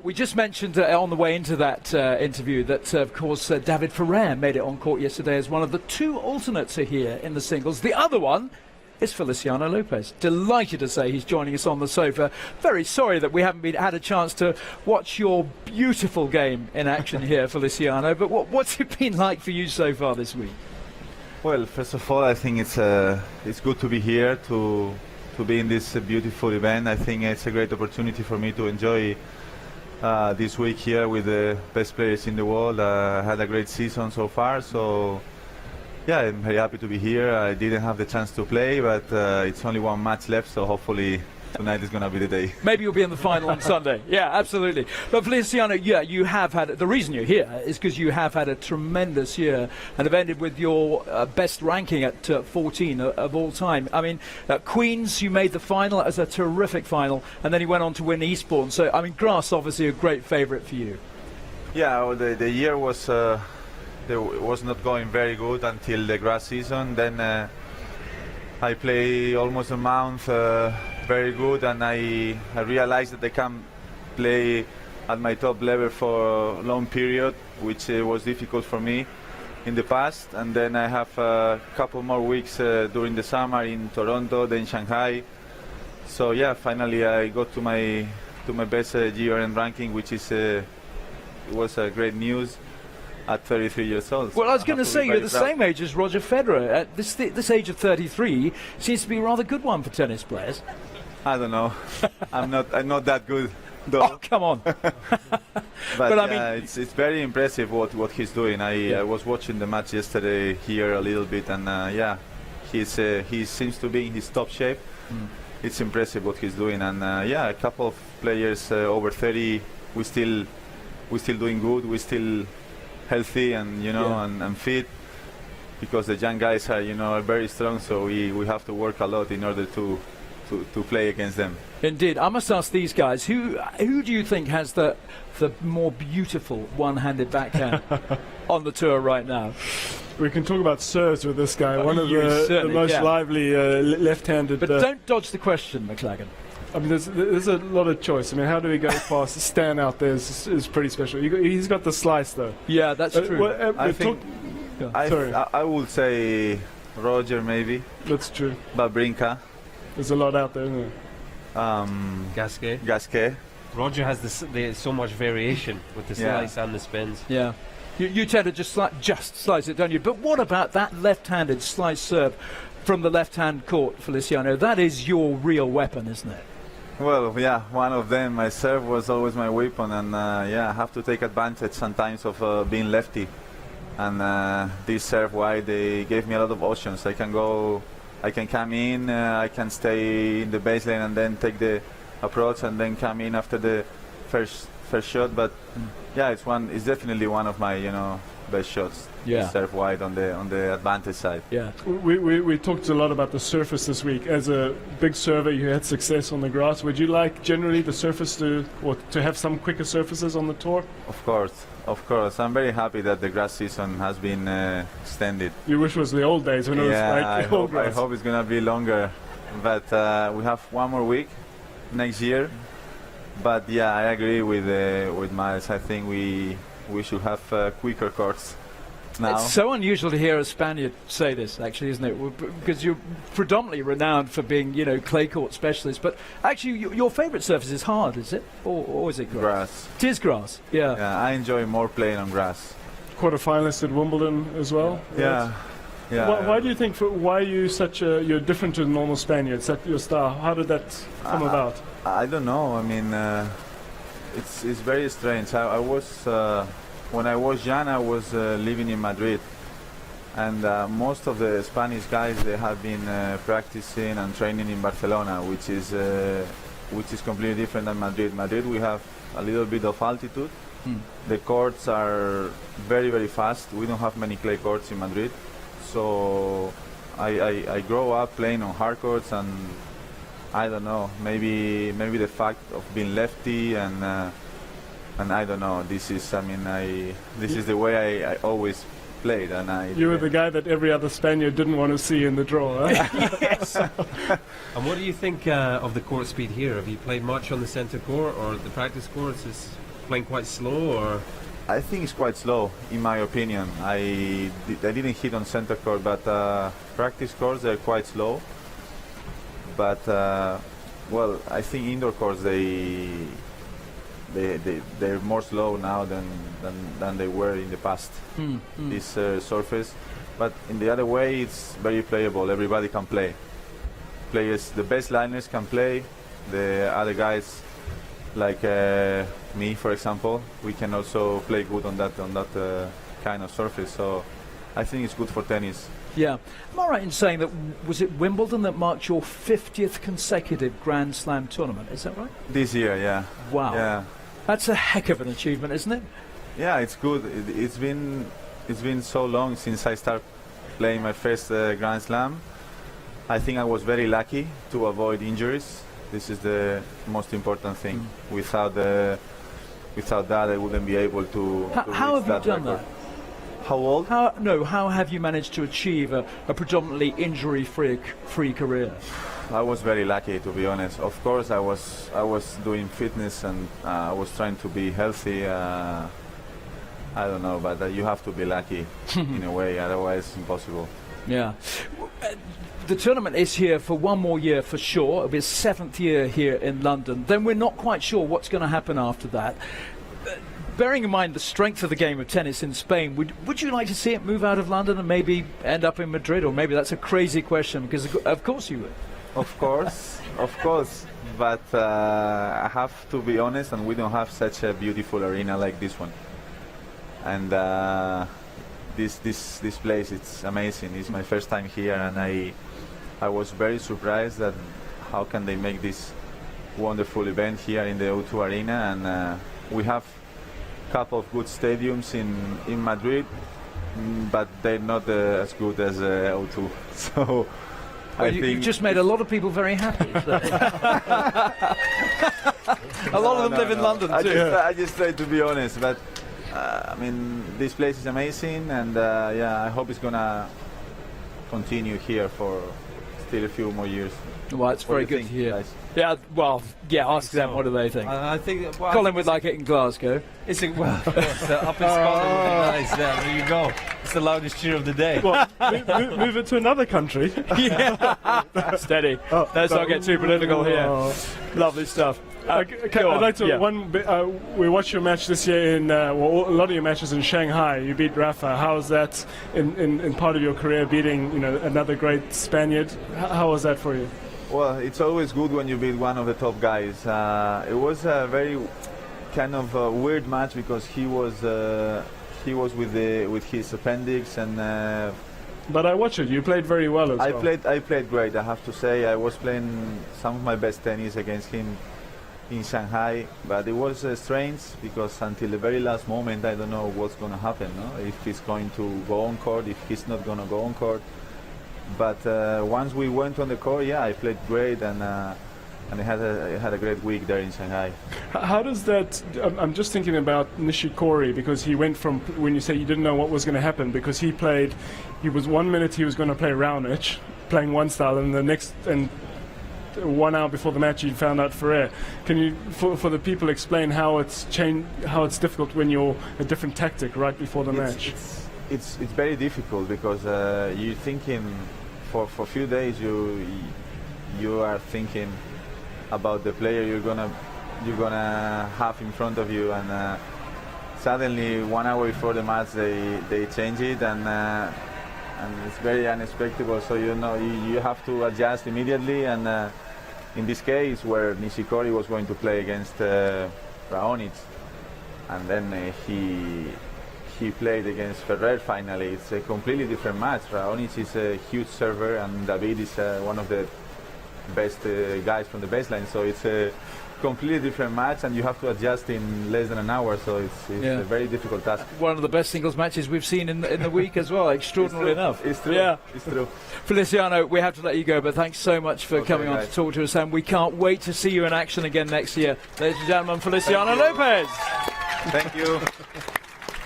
We just mentioned on the way into that interview that, of course, David Ferrer made it on court yesterday as one of the two alternates here in the singles. The other one is Feliciano Lopez. Delighted to say he's joining us on the sofa. Very sorry that we haven't had a chance to watch your beautiful game in action here, Feliciano. But what's it been like for you so far this week? Well, first of all, I think it's good to be here, to be in this beautiful event. I think it's a great opportunity for me to enjoy this week here with the best players in the world. Had a great season so far, so yeah, I'm very happy to be here. I didn't have the chance to play, but it's only one match left, so hopefully tonight is going to be the day. Maybe you'll be in the final on Sunday. Yeah, absolutely. But Feliciano, yeah, you have had, the reason you're here is because you have had a tremendous year and have ended with your best ranking at 14 of all time. I mean, at Queen's, you made the final as a terrific final, and then you went on to win Eastbourne. So, I mean, grass obviously a great favourite for you. Yeah, well, the year was not going very good until the grass season. Then I play almost a month very good, and I realized that I can play at my top level for a long period, which was difficult for me in the past. And then I have a couple more weeks during the summer in Toronto, then Shanghai. So yeah, finally I got to my best year-end ranking, which was great news at 33 years old. Well, I was going to say, you're the same age as Roger Federer. At this age of 33 seems to be a rather good one for tennis players. I don't know. I'm not that good, though. Oh, come on. but I mean, it's very impressive what he's doing. I was watching the match yesterday here a little bit, and yeah, he seems to be in his top shape. It's impressive what he's doing, and yeah, a couple of players over 30, we still doing good. We still healthy and and fit, because the young guys are very strong. So we have to work a lot in order to play against them. Indeed. I must ask these guys, who do you think has the more beautiful one-handed backhand on the tour right now? We can talk about serves with this guy, one of the most lively left-handed. But don't dodge the question, McLagan. I mean, there's a lot of choice. I mean, how do we go past Stan out there is pretty special. He's got the slice, though. Yeah, that's true. I would say Roger, maybe. That's true. Babrinka. There's a lot out there, isn't there? Gasquet. Roger has there's so much variation with the slice and the spins. Yeah. You tend to just slice it, don't you? But what about that left-handed slice serve from the left-hand court, Feliciano? That is your real weapon, isn't it? Well, yeah, one of them. My serve was always my weapon, and yeah, I have to take advantage sometimes of being lefty. And this serve wide, they gave me a lot of options. I can come in, I can stay in the baseline and then take the approach and then come in after the first shot. But yeah, it's definitely one of my best shots. Yeah, serve wide on the advantage side. Yeah, we talked a lot about the surface this week. As a big server, you had success on the grass. Would you like generally the surface to have some quicker surfaces on the tour? Of course. I'm very happy that the grass season has been extended. You wish it was the old days when it was like old grass. I hope it's gonna be longer, but we have one more week next year. But yeah, I agree with Miles. I think we should have quicker courts now. It's so unusual to hear a Spaniard say this, actually, isn't it? Because you're predominantly renowned for being, clay court specialist. But actually, your favourite surface is hard, is it, or is it grass? Grass. It is grass. Yeah. Yeah, I enjoy more playing on grass. Quarterfinalist at Wimbledon as well. Yeah. Yeah. Why do you think? Why are you you're different to the normal Spaniard? Is that your style? How did that come about? I don't know. I mean, it's very strange. I was when I was young, I was living in Madrid, and most of the Spanish guys, they have been practicing and training in Barcelona, which is completely different than Madrid. Madrid, we have a little bit of altitude. The courts are very, very fast. We don't have many clay courts in Madrid, so I grew up playing on hard courts, and I don't know, maybe the fact of being lefty and I don't know. This is the way I always played, and I. You were the guy that every other Spaniard didn't want to see in the draw. Huh? Yes. And what do you think of the court speed here? Have you played much on the centre court, or the practice courts? Is playing quite slow, or? I think it's quite slow, in my opinion. I didn't hit on center court, but practice courts they're quite slow. But well, I think indoor courts they're more slow now than they were in the past. This surface, but in the other way, it's very playable. Everybody can play. Players, the best liners can play. The other guys, like me, for example, we can also play good on that kind of surface. So I think it's good for tennis. Yeah. Am I right in saying that was it Wimbledon that marked your 50th consecutive Grand Slam tournament? Is that right? This year, yeah. Wow. Yeah. That's a heck of an achievement, isn't it? Yeah, it's good. It's been so long since I started playing my first Grand Slam. I think I was very lucky to avoid injuries. This is the most important thing. Without that, I wouldn't be able to. How have you done record. that? How old? How have you managed to achieve a predominantly injury-free career? I was very lucky, to be honest. Of course, I was doing fitness and I was trying to be healthy. I don't know, but you have to be lucky in a way, otherwise it's impossible. Yeah. The tournament is here for one more year for sure. It'll be his 7th year here in London. Then we're not quite sure what's going to happen after that. Bearing in mind the strength of the game of tennis in Spain, would you like to see it move out of London and maybe end up in Madrid? Or maybe that's a crazy question, because of course you would. Of course. But I have to be honest, and we don't have such a beautiful arena like this one. And this place, it's amazing. It's my first time here, and I was very surprised that how can they make this wonderful event here in the O2 Arena. And we have a couple of good stadiums in Madrid, but they're not as good as O2. So you've just made a lot of people very happy. A lot of them live in London too. I just try to be honest, but I mean, this place is amazing, and yeah, I hope it's gonna continue here for still a few more years. Well, it's very good to hear. Guys? Yeah, well, yeah, ask them what do they think. I think Colin would like it in Glasgow. It's up in Scotland. Nice. Yeah, there you go. It's the loudest cheer of the day. Well, move it to another country. Yeah. Steady. Let's not get too political here. Lovely stuff. Okay, I'd like to we watched your match this year in a lot of your matches in Shanghai. You beat Rafa. How was that in part of your career, beating another great Spaniard? How was that for you? Well, it's always good when you beat one of the top guys. It was a very kind of weird match because he was with his appendix, and but I watched it. You played very well as well. I played great. I have to say, I was playing some of my best tennis against him in Shanghai, but it was strange because until the very last moment I don't know what's going to happen, no? If he's going to go on court, if he's not going to go on court. But once we went on the court, yeah, I played great, and I had a great week there in Shanghai. How does that? I'm just thinking about Nishikori, because he went from, when you say you didn't know what was going to happen, because he was 1 minute he was going to play Raonic, playing one style, and the next, and 1 hour before the match you found out Ferrer. Can you, for the people, explain how it's changed, how it's difficult when you're a different tactic right before the match? It's very difficult because you're thinking for a few days you are thinking about the player you're gonna have in front of you, and suddenly 1 hour before the match they change it, and it's very unexpected. So you have to adjust immediately, and in this case where Nishikori was going to play against Raonic, and then he played against Ferrer finally. It's a completely different match. Raonic is a huge server, and David is one of the best guys from the baseline. So it's a completely different match, and you have to adjust in less than an hour. So it's a very difficult task. One of the best singles matches we've seen in the week as well, extraordinarily enough. It's true. Yeah. It's true. Feliciano, we have to let you go, but thanks so much for coming on to talk to us, and we can't wait to see you in action again next year. Ladies and gentlemen, Feliciano Lopez. Thank you.